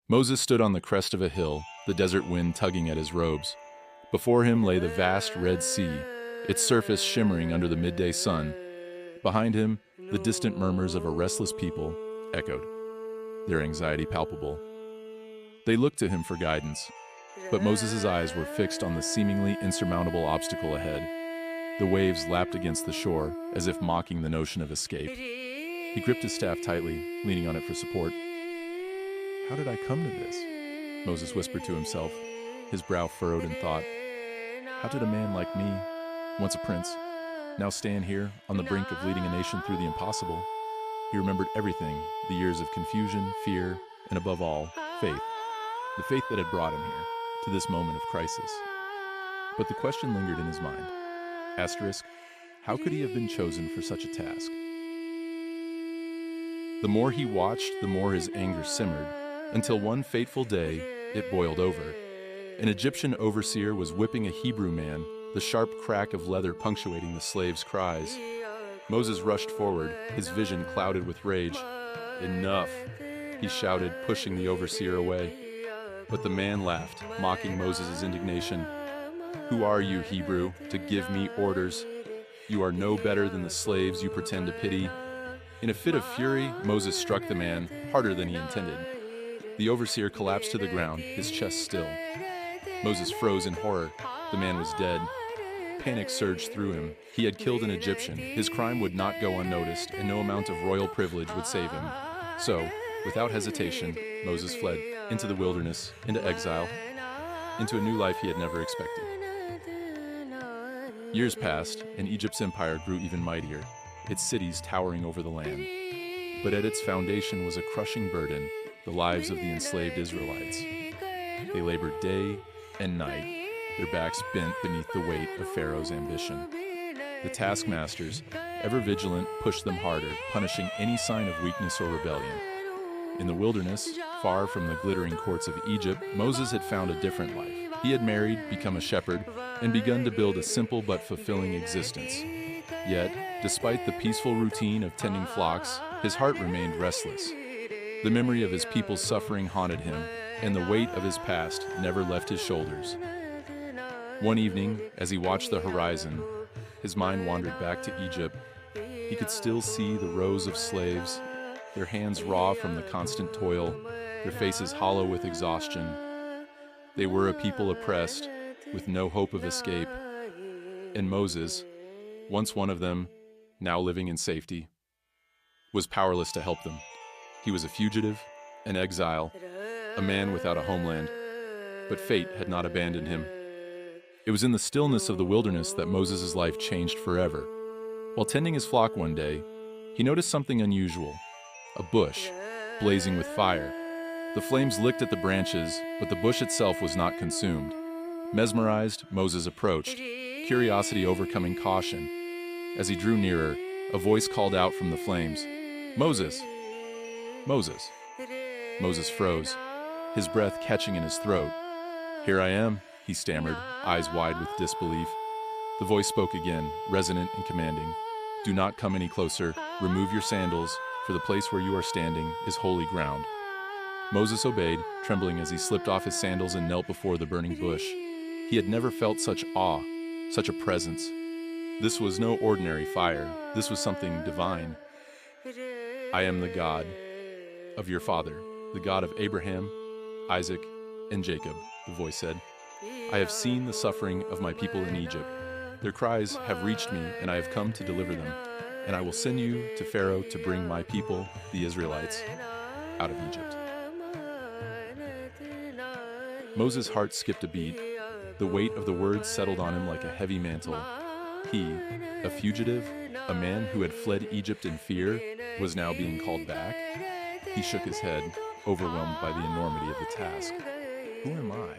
Moses stood on the crest of a hill, the desert wind tugging at his robes. Before him lay the vast Red Sea, its surface shimmering under the midday sun. Behind him, the distant murmurs of a restless people echoed, their anxiety palpable. They looked to him for guidance, but Moses' eyes were fixed on the seemingly insurmountable obstacle ahead. The waves lapped against the shore, as if mocking the notion of escape. He gripped his staff tightly, leaning on it for support. "How did I come to this?" Moses whispered to himself, his brow furrowed in thought. "How did a man like me, once a prince, now stand here on the brink of leading a nation through the impossible?" He remembered everything, the years of confusion, fear, and above all, faith. The faith that had brought him here, to this moment of crisis. But the question lingered in his mind. Asterisk, how could he have been chosen for such a task? The more he watched, the more his anger simmered, until one fateful day, it boiled over. An Egyptian overseer was whipping a Hebrew man, the sharp crack of leather punctuating the slave's cries. Moses rushed forward, his vision clouded with rage. "Enough," he shouted, pushing the overseer away. But the man laughed, mocking Moses' indignation. "Who are you, Hebrew, to give me orders? You are no better than the slaves you pretend to pity." In a fit of fury, Moses struck the man, harder than he intended. The overseer collapsed to the ground, his chest still. Moses froze in horror. The man was dead. Panic surged through him. He had killed an Egyptian. His crime would not go unnoticed, and no amount of royal privilege would save him. So, without hesitation, Moses fled into the wilderness, into exile, into a new life he had never expected. Years passed, and Egypt's empire grew even mightier, its cities towering over the land. But at its foundation was a crushing burden, the lives of the enslaved Israelites. They labored day and night, their backs bent beneath the weight of Pharaoh's ambition. The taskmasters, ever vigilant, pushed them harder, punishing any sign of weakness or rebellion. In the wilderness, far from the glittering courts of Egypt, Moses had found a different life. He had married, become a shepherd, and begun to build a simple but fulfilling existence. Yet, despite the peaceful routine of tending flocks, his heart remained restless. The memory of his people's suffering haunted him, and the weight of his past never left his shoulders. One evening, as he watched the horizon, his mind wandered back to Egypt. He could still see the rows of slaves, their hands raw from the constant toil, their faces hollow with exhaustion. They were a people oppressed, with no hope of escape. And Moses, once one of them, now living in safety, was powerless to help them. He was a fugitive, an exile, a man without a homeland. But fate had not abandoned him. It was in the stillness of the wilderness that Moses' life changed forever. While tending his flock one day, he noticed something unusual. A bush, blazing with fire. The flames licked at the branches, but the bush itself was not consumed. Mesmerized, Moses approached, curiosity overcoming caution. As he drew nearer, a voice called out from the flames, "Moses! Moses!" Moses froze, his breath catching in his throat. "Here I am," he stammered, eyes wide with disbelief. The voice spoke again, resonant and commanding. "Do not come any closer. Remove your sandals, for the place where you are standing is holy ground." Moses obeyed, trembling as he slipped off his sandals and knelt before the burning bush. He had never felt such awe, such a presence. This was no ordinary fire. This was something divine. "I am the God of your father, the God of Abraham, Isaac, and Jacob," the voice said. "I have seen the suffering of my people in Egypt. Their cries have reached me, and I have come to deliver them. And I will send you to Pharaoh to bring my people, the Israelites, out of Egypt." Moses' heart skipped a beat. The weight of the words settled on him like a heavy mantle. He, a fugitive, a man who had fled Egypt in fear, was now being called back. He shook his head, overwhelmed by the enormity of the task. "Who am I,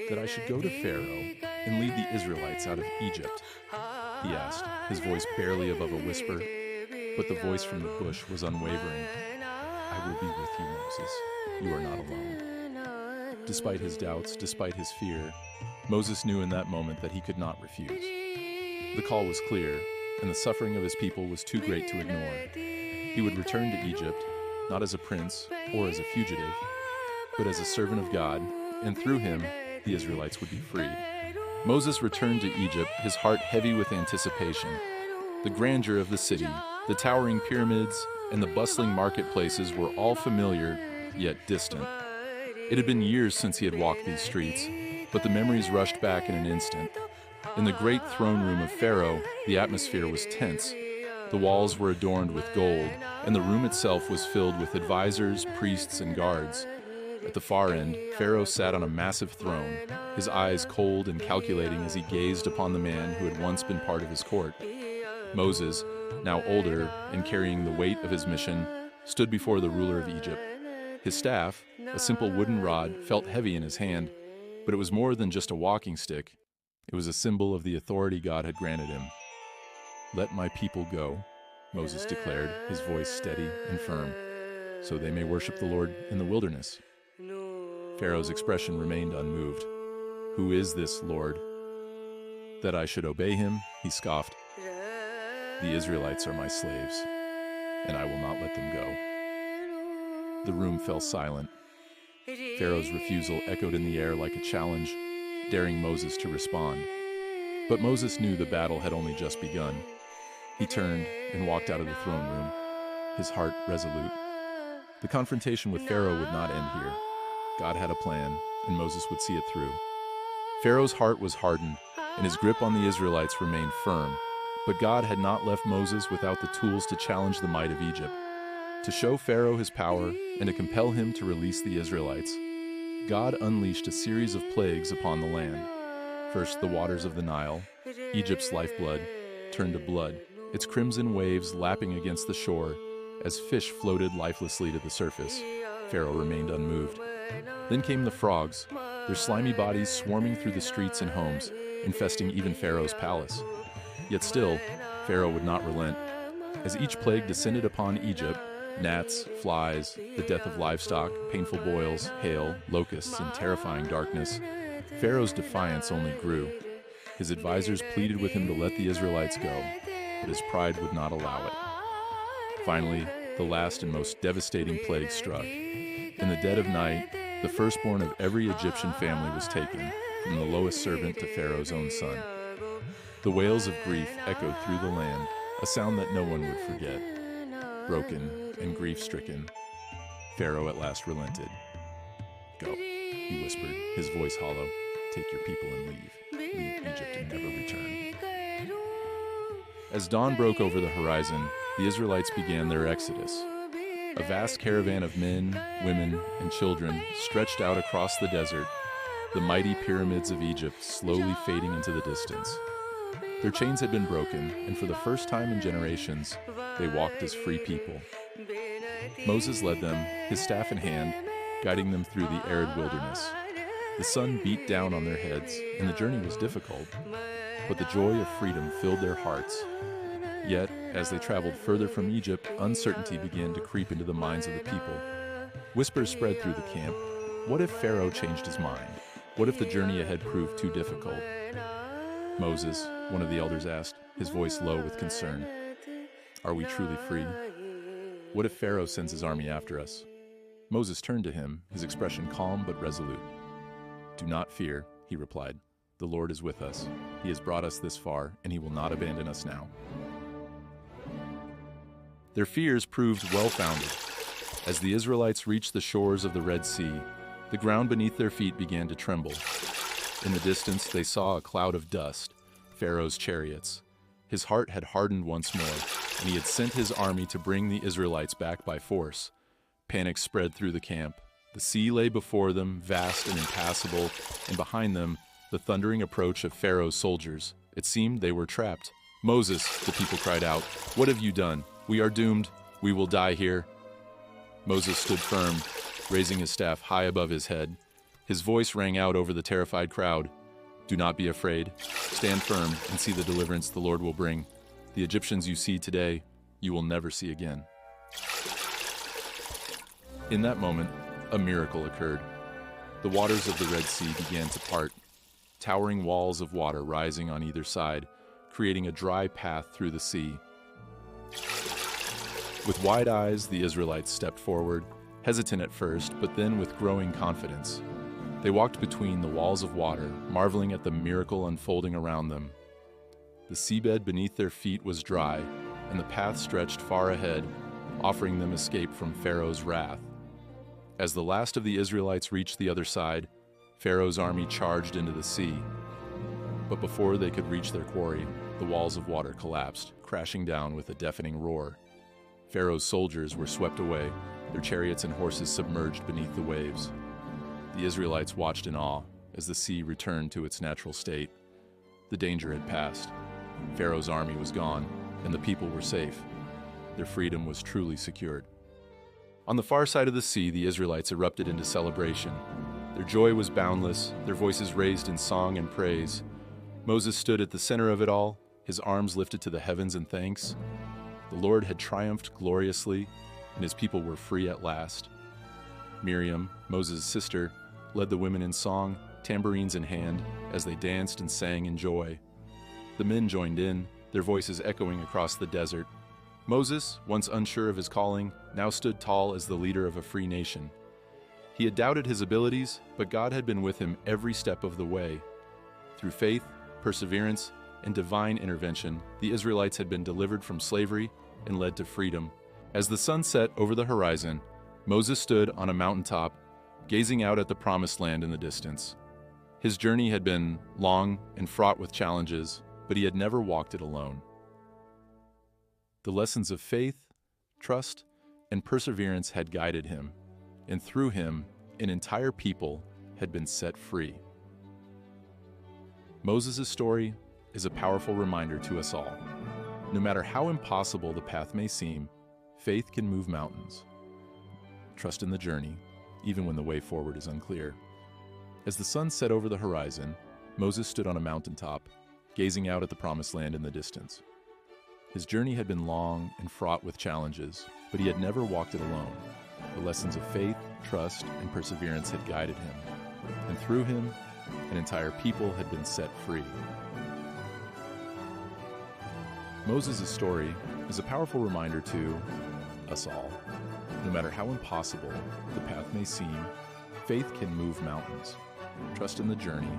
that I should go to Pharaoh and lead the Israelites out of Egypt?" he asked, his voice barely above a whisper. But the voice from the bush was unwavering. "I will be with you, Moses. You are not alone." Despite his doubts, despite his fear, Moses knew in that moment that he could not refuse. The call was clear, and the suffering of his people was too great to ignore. He would return to Egypt, not as a prince or as a fugitive, but as a servant of God, and through him, the Israelites would be freed. Moses returned to Egypt, his heart heavy with anticipation. The grandeur of the city, the towering pyramids, and the bustling marketplaces were all familiar, yet distant. It had been years since he had walked these streets, but the memories rushed back in an instant. In the great throne room of Pharaoh, the atmosphere was tense. The walls were adorned with gold, and the room itself was filled with advisors, priests, and guards. At the far end, Pharaoh sat on a massive throne, his eyes cold and calculating as he gazed upon the man who had once been part of his court. Moses, now older and carrying the weight of his mission, stood before the ruler of Egypt. His staff, a simple wooden rod, felt heavy in his hand, but it was more than just a walking stick. It was a symbol of the authority God had granted him. "Let my people go," Moses declared, his voice steady and firm, "so they may worship the Lord in the wilderness." Pharaoh's expression remained unmoved. "Who is this Lord, that I should obey him?" he scoffed. "The Israelites are my slaves, and I will not let them go." The room fell silent. Pharaoh's refusal echoed in the air like a challenge, daring Moses to respond. But Moses knew the battle had only just begun. He turned and walked out of the throne room, his heart resolute. The confrontation with Pharaoh would not end here. God had a plan, and Moses would see it through. Pharaoh's heart was hardened, and his grip on the Israelites remained firm. But God had not left Moses without the tools to challenge the might of Egypt. To show Pharaoh his power and to compel him to release the Israelites, God unleashed a series of plagues upon the land. First, the waters of the Nile, Egypt's lifeblood, turned to blood, its crimson waves lapping against the shore as fish floated lifelessly to the surface. Pharaoh remained unmoved. Then came the frogs, their slimy bodies swarming through the streets and homes, infesting even Pharaoh's palace. Yet still, Pharaoh would not relent. As each plague descended upon Egypt, gnats, flies, the death of livestock, painful boils, hail, locusts, and terrifying darkness, Pharaoh's defiance only grew. His advisors pleaded with him to let the Israelites go, but his pride would not allow it. Finally, the last and most devastating plague struck. In the dead of night, the firstborn of every Egyptian family was taken, from the lowest servant to Pharaoh's own son. The wails of grief echoed through the land, a sound that no one would forget. Broken and grief-stricken, Pharaoh at last relented. "Go," he whispered, his voice hollow. "Take your people and leave. Leave Egypt and never return." As dawn broke over the horizon, the Israelites began their exodus. A vast caravan of men, women, and children stretched out across the desert, the mighty pyramids of Egypt slowly fading into the distance. Their chains had been broken, and for the first time in generations, they walked as free people. Moses led them, his staff in hand, guiding them through the arid wilderness. The sun beat down on their heads, and the journey was difficult, but the joy of freedom filled their hearts. Yet, as they traveled further from Egypt, uncertainty began to creep into the minds of the people. Whispers spread through the camp. What if Pharaoh changed his mind? What if the journey ahead proved too difficult? "Moses," one of the elders asked, his voice low with concern, "are we truly free? What if Pharaoh sends his army after us?" Moses turned to him, his expression calm but resolute. "Do not fear," he replied. "The Lord is with us. He has brought us this far, and he will not abandon us now." Their fears proved well-founded. As the Israelites reached the shores of the Red Sea, the ground beneath their feet began to tremble. In the distance, they saw a cloud of dust, Pharaoh's chariots. His heart had hardened once more, and he had sent his army to bring the Israelites back by force. Panic spread through the camp. The sea lay before them, vast and impassable, and behind them, the thundering approach of Pharaoh's soldiers. It seemed they were trapped. "Moses," the people cried out, "what have you done? We are doomed. We will die here." Moses stood firm, raising his staff high above his head. His voice rang out over the terrified crowd. "Do not be afraid. Stand firm and see the deliverance the Lord will bring. The Egyptians you see today, you will never see again." In that moment, a miracle occurred. The waters of the Red Sea began to part, towering walls of water rising on either side, creating a dry path through the sea. With wide eyes, the Israelites stepped forward, hesitant at first, but then with growing confidence. They walked between the walls of water, marveling at the miracle unfolding around them. The seabed beneath their feet was dry, and the path stretched far ahead, offering them escape from Pharaoh's wrath. As the last of the Israelites reached the other side, Pharaoh's army charged into the sea. But before they could reach their quarry, the walls of water collapsed, crashing down with a deafening roar. Pharaoh's soldiers were swept away, their chariots and horses submerged beneath the waves. The Israelites watched in awe as the sea returned to its natural state. The danger had passed. Pharaoh's army was gone, and the people were safe. Their freedom was truly secured. On the far side of the sea, the Israelites erupted into celebration. Their joy was boundless, their voices raised in song and praise. Moses stood at the center of it all, his arms lifted to the heavens in thanks. The Lord had triumphed gloriously, and his people were free at last. Miriam, Moses' sister, led the women in song, tambourines in hand, as they danced and sang in joy. The men joined in, their voices echoing across the desert. Moses, once unsure of his calling, now stood tall as the leader of a free nation. He had doubted his abilities, but God had been with him every step of the way. Through faith, perseverance, and divine intervention, the Israelites had been delivered from slavery and led to freedom. As the sun set over the horizon, Moses stood on a mountaintop, gazing out at the promised land in the distance. His journey had been long and fraught with challenges, but he had never walked it alone. The lessons of faith, trust, and perseverance had guided him, and through him, an entire people had been set free. Moses' story is a powerful reminder to us all. No matter how impossible the path may seem, faith can move mountains. Trust in the journey, even when the way forward is unclear. As the sun set over the horizon, Moses stood on a mountaintop, gazing out at the promised land in the distance. His journey had been long and fraught with challenges, but he had never walked it alone. The lessons of faith, trust, and perseverance had guided him, and through him, an entire people had been set free. Moses' story is a powerful reminder to us all. No matter how impossible the path may seem, faith can move mountains. Trust in the journey,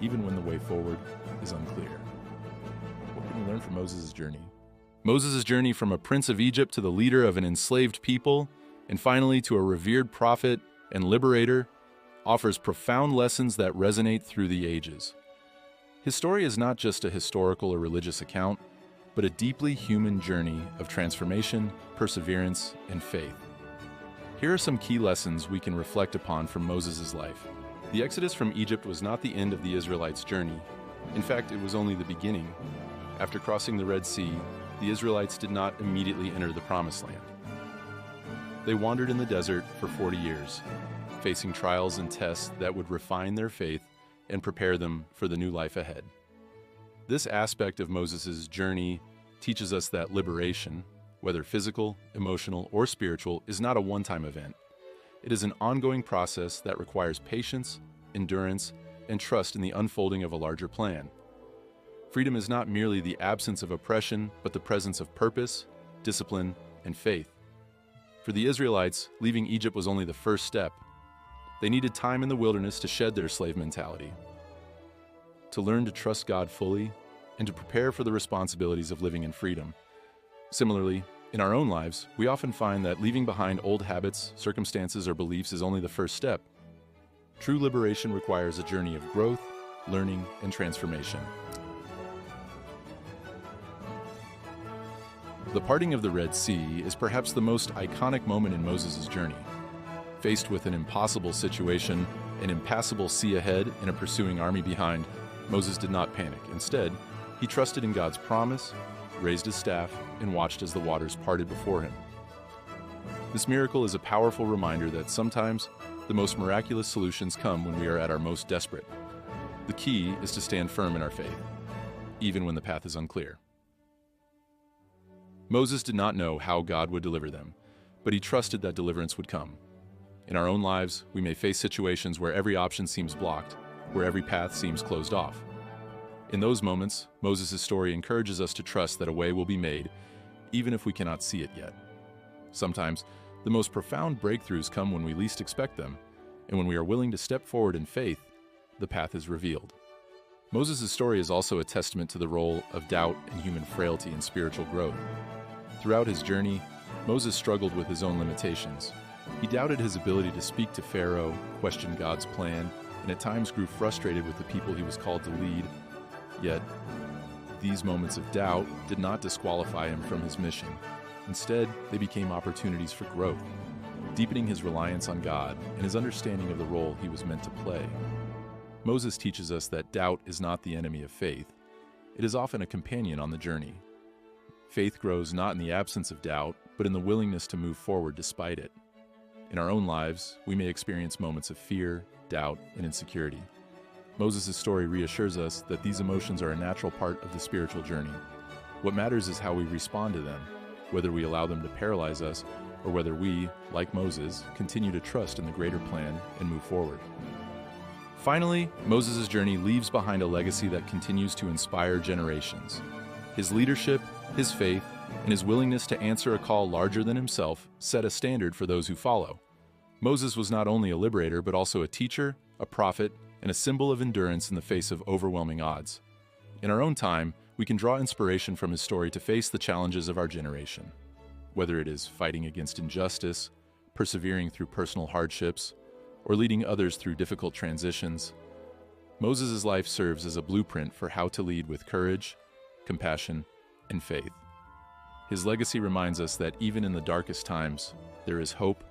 even when the way forward is unclear. What can we learn from Moses' journey? Moses' journey from a prince of Egypt to the leader of an enslaved people, and finally to a revered prophet and liberator, offers profound lessons that resonate through the ages. His story is not just a historical or religious account, but a deeply human journey of transformation, perseverance, and faith. Here are some key lessons we can reflect upon from Moses' life. The exodus from Egypt was not the end of the Israelites' journey. In fact, it was only the beginning. After crossing the Red Sea, the Israelites did not immediately enter the Promised Land. They wandered in the desert for 40 years, facing trials and tests that would refine their faith and prepare them for the new life ahead. This aspect of Moses' journey teaches us that liberation, whether physical, emotional, or spiritual, is not a one-time event. It is an ongoing process that requires patience, endurance, and trust in the unfolding of a larger plan. Freedom is not merely the absence of oppression, but the presence of purpose, discipline, and faith. For the Israelites, leaving Egypt was only the first step. They needed time in the wilderness to shed their slave mentality, to learn to trust God fully, and to prepare for the responsibilities of living in freedom. Similarly, in our own lives, we often find that leaving behind old habits, circumstances, or beliefs is only the first step. True liberation requires a journey of growth, learning, and transformation. The parting of the Red Sea is perhaps the most iconic moment in Moses' journey. Faced with an impossible situation, an impassable sea ahead, and a pursuing army behind, Moses did not panic. Instead, he trusted in God's promise, raised his staff, and watched as the waters parted before him. This miracle is a powerful reminder that sometimes the most miraculous solutions come when we are at our most desperate. The key is to stand firm in our faith, even when the path is unclear. Moses did not know how God would deliver them, but he trusted that deliverance would come. In our own lives, we may face situations where every option seems blocked, where every path seems closed off. In those moments, Moses' story encourages us to trust that a way will be made, even if we cannot see it yet. Sometimes, The most profound breakthroughs come when we least expect them, and when we are willing to step forward in faith, the path is revealed. Moses' story is also a testament to the role of doubt and human frailty in spiritual growth. Throughout his journey, Moses struggled with his own limitations. He doubted his ability to speak to Pharaoh, questioned God's plan, and at times grew frustrated with the people he was called to lead. Yet, these moments of doubt did not disqualify him from his mission. Instead, they became opportunities for growth, deepening his reliance on God and his understanding of the role he was meant to play. Moses teaches us that doubt is not the enemy of faith. It is often a companion on the journey. Faith grows not in the absence of doubt, but in the willingness to move forward despite it. In our own lives, we may experience moments of fear, doubt, and insecurity. Moses' story reassures us that these emotions are a natural part of the spiritual journey. What matters is how we respond to them, whether we allow them to paralyze us or whether we, like Moses, continue to trust in the greater plan and move forward. Finally, Moses' journey leaves behind a legacy that continues to inspire generations. His leadership, his faith, and his willingness to answer a call larger than himself set a standard for those who follow. Moses was not only a liberator, but also a teacher, a prophet, and a symbol of endurance in the face of overwhelming odds. In our own time, we can draw inspiration from his story to face the challenges of our generation. Whether it is fighting against injustice, persevering through personal hardships, or leading others through difficult transitions, Moses' life serves as a blueprint for how to lead with courage, compassion, and faith. His legacy reminds us that even in the darkest times, there is hope,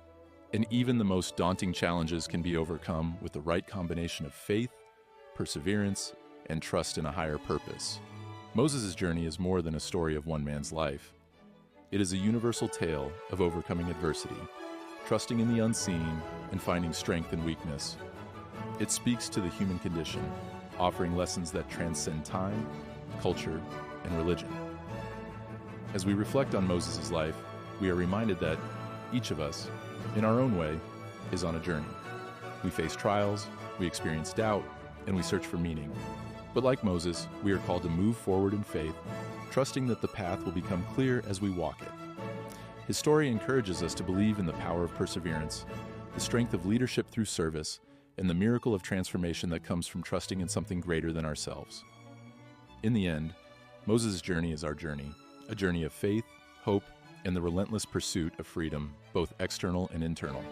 and even the most daunting challenges can be overcome with the right combination of faith, perseverance, and trust in a higher purpose. Moses' journey is more than a story of one man's life. It is a universal tale of overcoming adversity, trusting in the unseen, and finding strength in weakness. It speaks to the human condition, offering lessons that transcend time, culture, and religion. As we reflect on Moses' life, we are reminded that each of us, in our own way, is on a journey. We face trials, we experience doubt, and we search for meaning. But like Moses, we are called to move forward in faith, trusting that the path will become clear as we walk it. His story encourages us to believe in the power of perseverance, the strength of leadership through service, and the miracle of transformation that comes from trusting in something greater than ourselves. In the end, Moses' journey is our journey, a journey of faith, hope, and the relentless pursuit of freedom, both external and internal.